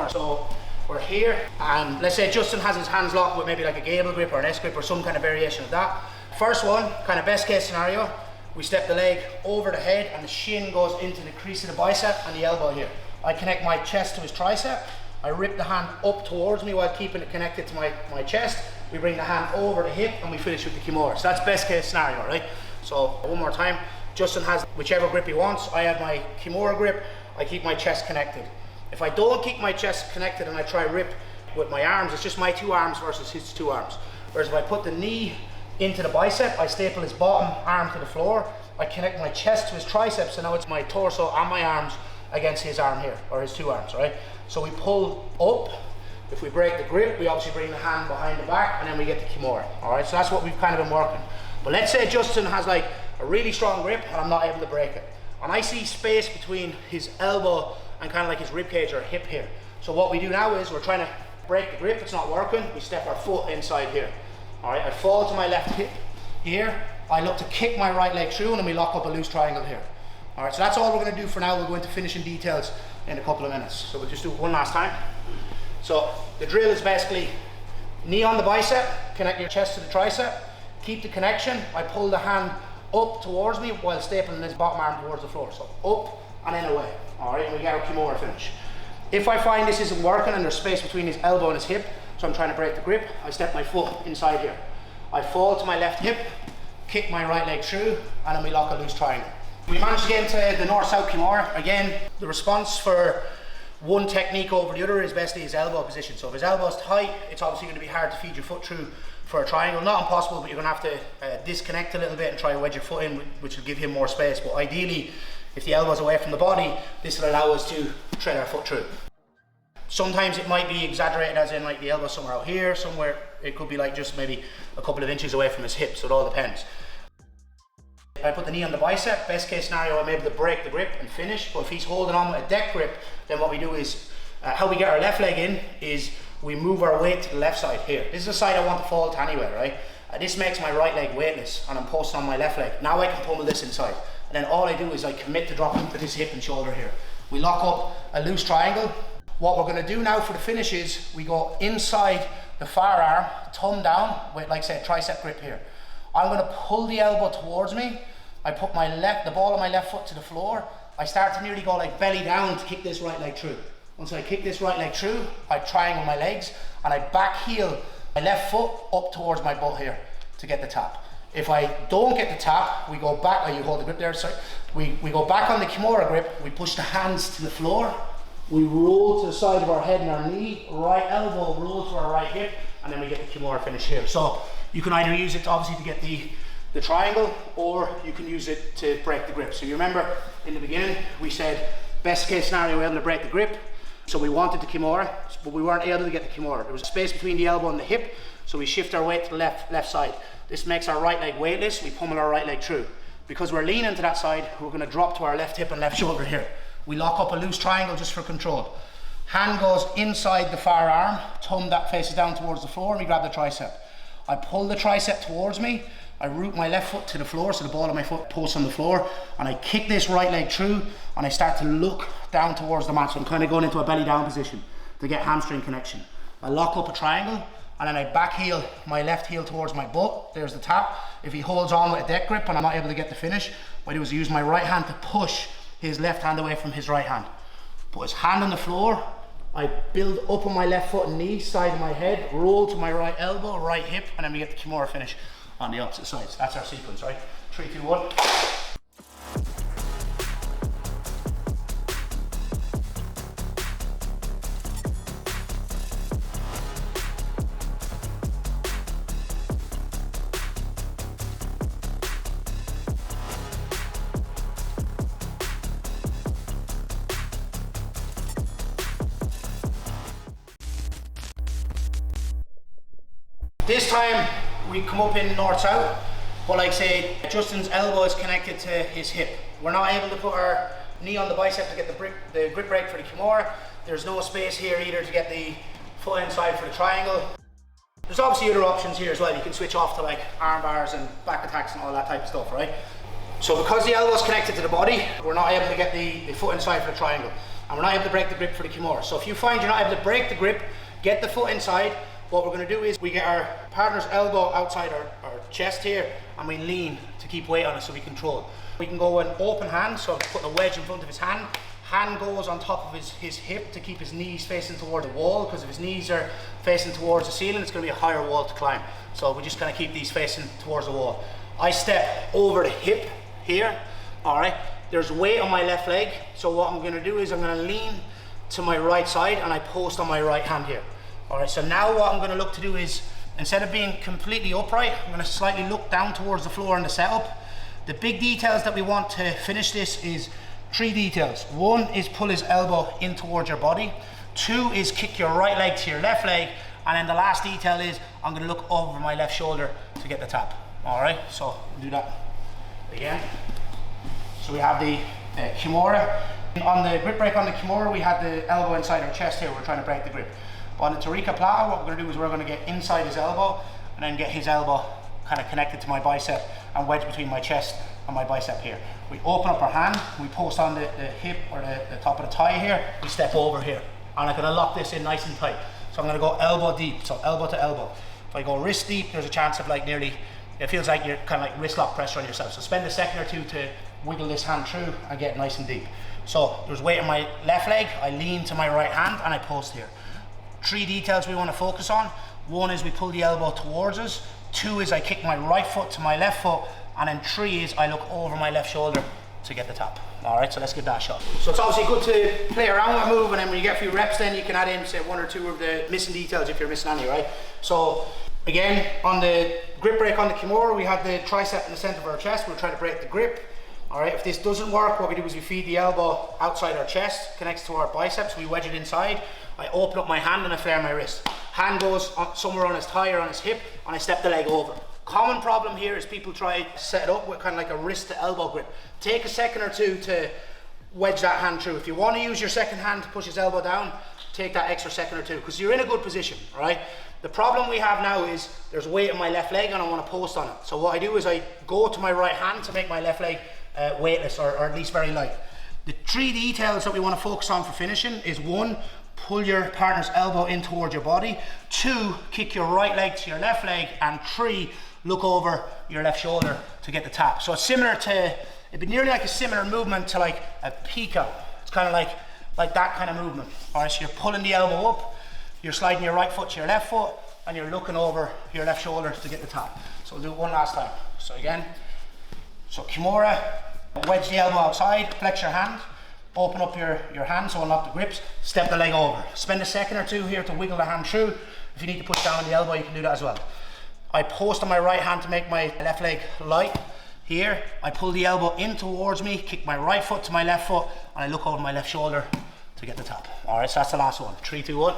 Kimura. So we're here, and let's say Justin has his hands locked with maybe like a gable grip or an S grip or some kind of variation of that. First one, kind of best case scenario, we step the leg over the head and the shin goes into the crease of the bicep and the elbow here. I connect my chest to his tricep. I rip the hand up towards me while keeping it connected to my chest. We bring the hand over the hip and we finish with the Kimura. So that's best case scenario, right? So one more time, Justin has whichever grip he wants. I have my Kimura grip. I keep my chest connected. If I don't keep my chest connected and I try rip with my arms, it's just my 2 arms versus his 2 arms. Whereas if I put the knee into the bicep, I staple his bottom arm to the floor. I connect my chest to his triceps, so now it's my torso and my arms against his arm here, or his 2 arms, right? So we pull up. If we break the grip, we obviously bring the hand behind the back, and then we get the Kimura, all right? So that's what we've kind of been working. But let's say Justin has like a really strong grip, and I'm not able to break it. And I see space between his elbow and kind of like his rib cage or hip here. So what we do now is we're trying to break the grip, it's not working, we step our foot inside here. All right, I fall to my left hip here, I look to kick my right leg through, and then we lock up a loose triangle here. All right, so that's all we're gonna do for now. We'll go into finishing details in a couple of minutes. So we'll just do it one last time. So the drill is basically knee on the bicep, connect your chest to the tricep, keep the connection. I pull the hand up towards me while stapling his bottom arm towards the floor. So up and then away. All right, and we get our Kimura finish. If I find this isn't working and there's space between his elbow and his hip, so I'm trying to break the grip, I step my foot inside here. I fall to my left hip, kick my right leg through, and then we lock a loose triangle. We managed to get into the north-south Kimura. Again, the response for one technique over the other is basically his elbow position. So if his elbow's tight, it's obviously going to be hard to feed your foot through for a triangle. Not impossible, but you're going to have to disconnect a little bit and try to wedge your foot in, which will give him more space. But ideally, if the elbow's away from the body, this will allow us to thread our foot through. Sometimes it might be exaggerated, as in like the elbow somewhere out here, somewhere it could be like just maybe a couple of inches away from his hip, so it all depends. If I put the knee on the bicep, best case scenario, I'm able to break the grip and finish. But if he's holding on with a deck grip, then what we do is, how we get our left leg in is we move our weight to the left side here. This is the side I want to fall to anyway, right? This makes my right leg weightless and I'm posting on my left leg. Now I can pummel this inside. And then all I do is I commit to dropping to this hip and shoulder here. We lock up a loose triangle. What we're going to do now for the finish is we go inside the far arm, thumb down with, like I said, tricep grip here. I'm going to pull the elbow towards me. I put the ball of my left foot to the floor. I start to nearly go like belly down to kick this right leg through. Once I kick this right leg through, I triangle my legs and I back heel my left foot up towards my butt here to get the tap. If I don't get the tap, we go back. You hold the grip there, sorry. We go back on the Kimura grip. We push the hands to the floor. We roll to the side of our head and our knee, right elbow roll to our right hip, and then we get the Kimura finish here. So you can either use it obviously to get the triangle, or you can use it to break the grip. So you remember in the beginning, we said best case scenario, we're able to break the grip. So we wanted the Kimura, but we weren't able to get the Kimura. There was space between the elbow and the hip, so we shift our weight to the left side. This makes our right leg weightless, we pummel our right leg through. Because we're leaning to that side, we're gonna drop to our left hip and left shoulder here. We lock up a loose triangle just for control. Hand goes inside the far arm, thumb that faces down towards the floor, and we grab the tricep. I pull the tricep towards me, I root my left foot to the floor, so the ball of my foot posts on the floor, and I kick this right leg through, and I start to look down towards the mat. So I'm kind of going into a belly down position to get hamstring connection. I lock up a triangle, and then I back heel my left heel towards my butt. There's the tap. If he holds on with a deck grip and I'm not able to get the finish, what I do is use my right hand to push his left hand away from his right hand. Put his hand on the floor, I build up on my left foot and knee, side of my head, roll to my right elbow, right hip, and then we get the Kimura finish on the opposite sides. That's our sequence, right? 3, 2, 1. This time we come up in north-south, but like I say, Justin's elbow is connected to his hip. We're not able to put our knee on the bicep to get the grip break for the Kimura. There's no space here either to get the foot inside for the triangle. There's obviously other options here as well. You can switch off to like arm bars and back attacks and all that type of stuff, right? So because the elbow is connected to the body, we're not able to get the foot inside for the triangle. and we're not able to break the grip for the Kimura. So if you find you're not able to break the grip, get the foot inside. What we're going to do is we get our partner's elbow outside our chest here, and we lean to keep weight on it so we control. We can go an open hand, so put a wedge in front of his hand. Hand goes on top of his hip to keep his knees facing toward the wall, because if his knees are facing towards the ceiling, it's going to be a higher wall to climb. So we just kind of keep these facing towards the wall. I step over the hip here, all right? There's weight on my left leg, so what I'm going to do is I'm going to lean to my right side and I post on my right hand here. All right, so now what I'm going to look to do is, instead of being completely upright, I'm going to slightly look down towards the floor in the setup. The big details that we want to finish this is 3 details. 1 is pull his elbow in towards your body. 2 is kick your right leg to your left leg. And then the last detail is I'm going to look over my left shoulder to get the tap. All right, so we'll do that again. So we have the Kimura. On the grip break on the Kimura, we had the elbow inside our chest here. We're trying to break the grip. On the Tarikoplata, what we're going to do is we're going to get inside his elbow and then get his elbow kind of connected to my bicep and wedge between my chest and my bicep here. We open up our hand, we post on the hip or the top of the thigh here, we step over here. And I'm going to lock this in nice and tight. So I'm going to go elbow deep, so elbow to elbow. If I go wrist deep, there's a chance of like nearly, it feels like you're kind of like wrist lock pressure on yourself. So spend a second or two to wiggle this hand through and get nice and deep. So there's weight on my left leg, I lean to my right hand and I post here. 3 details we want to focus on. 1 is we pull the elbow towards us. 2 is I kick my right foot to my left foot. And then 3 is I look over my left shoulder to get the tap. All right, so let's give that a shot. So it's obviously good to play around with a move, and then when you get a few reps, then you can add in say 1 or 2 of the missing details if you're missing any, right? So again, on the grip break on the Kimura, we had the tricep in the center of our chest. We're trying to break the grip. All right, if this doesn't work, what we do is we feed the elbow outside our chest, connects to our biceps, we wedge it inside. I open up my hand and I flare my wrist. Hand goes somewhere on his thigh or on his hip, and I step the leg over. Common problem here is people try to set it up with kind of like a wrist to elbow grip. Take a second or 2 to wedge that hand through. If you want to use your second hand to push his elbow down, take that extra second or 2, because you're in a good position, all right? The problem we have now is there's weight on my left leg and I want to post on it. So what I do is I go to my right hand to make my left leg weightless or at least very light. The 3 details that we want to focus on for finishing is 1, pull your partner's elbow in towards your body. 2, kick your right leg to your left leg. And 3, look over your left shoulder to get the tap. So it's similar to, it'd be nearly like a similar movement to like a peek out. It's kind of like that kind of movement. All right, so you're pulling the elbow up, you're sliding your right foot to your left foot, and you're looking over your left shoulder to get the tap. So we'll do it one last time. So again, so Kimura, wedge the elbow outside, flex your hand, open up your hand so unlock the grips, step the leg over. Spend a second or 2 here to wiggle the hand through. If you need to push down on the elbow, you can do that as well. I post on my right hand to make my left leg light. Here, I pull the elbow in towards me, kick my right foot to my left foot, and I look over my left shoulder to get the tap. All right, so that's the last one. 3, 2, 1.